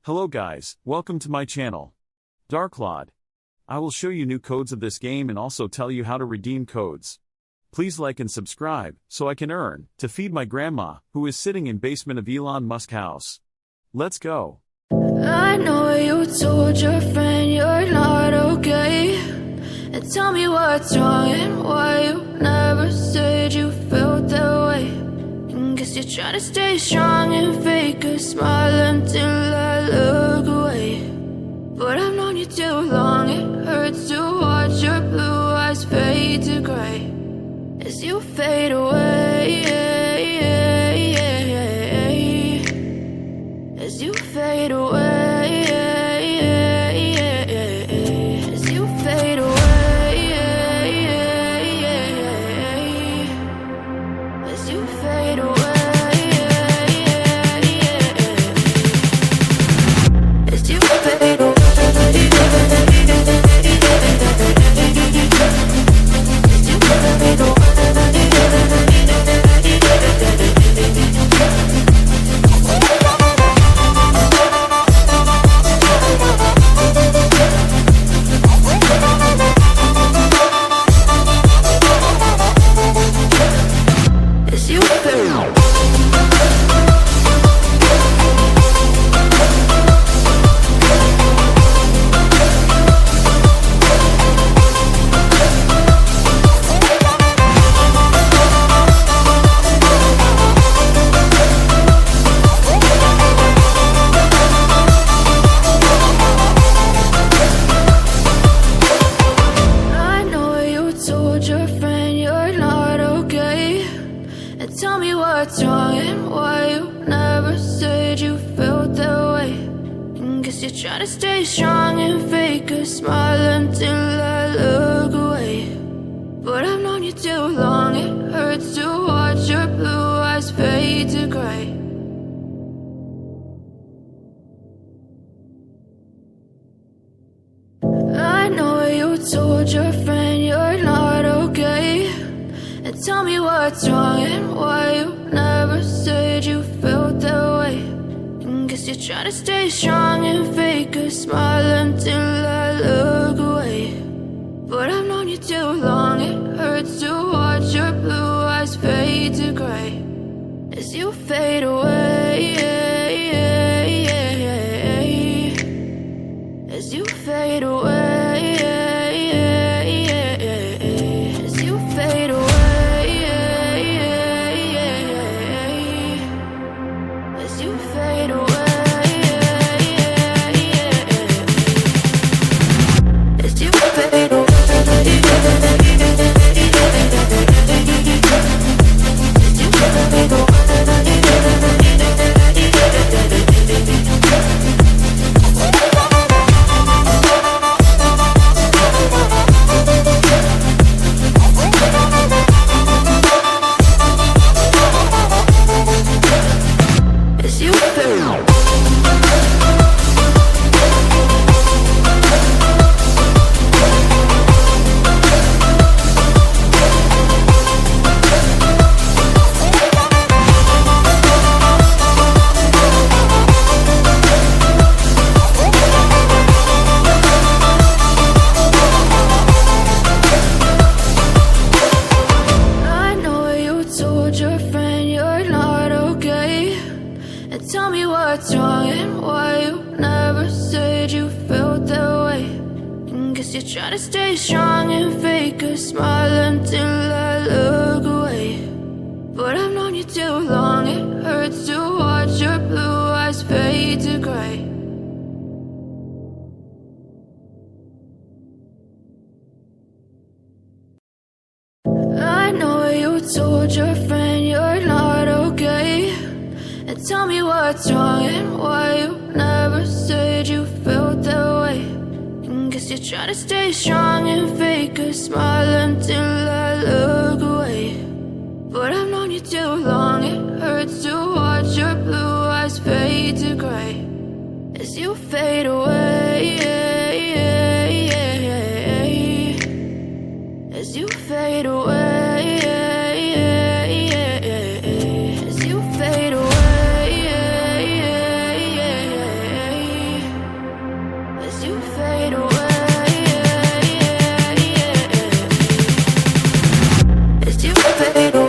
Hello guys, welcome to my channel. Darklord. I will show you new codes of this game and also tell you how to redeem codes. Please like and subscribe, so I can earn, to feed my grandma, who is sitting in basement of Elon Musk house. Let's go. I know you told your friend you're not okay, and tell me what's wrong and why you never said you felt that way. And guess you're trying to stay strong and fake a smile until I look away. But I've known you too long, it hurts to watch your blue eyes fade to gray as you fade away, as you fade away, as you fade away, as you fade away, as you fade away. Tell me what's wrong and why you never said you felt that way. And guess you're trying to stay strong and fake a smile until I look away. But I've known you too long, it hurts to watch your blue eyes fade to gray. I know you told your friend you're not okay, and tell me what's wrong and why you never said you felt that way. And guess you're trying to stay strong and fake a smile until I look away. But I've known you too long, it hurts to watch your blue eyes fade to gray as you fade away, as you fade away. Tell me what's wrong and why you never said you felt that way. And guess you're trying to stay strong and fake a smile until I look away. But I've known you too long, it hurts to watch your blue eyes fade to gray. I know you told your friend you're not okay, and tell me what's wrong and why you never said you felt that way. And guess you're trying to stay strong and fake a smile until I look away. But I've known you too long, it hurts to watch your blue eyes fade to gray as you fade away, as you fade away. As you fade away, as you fade away.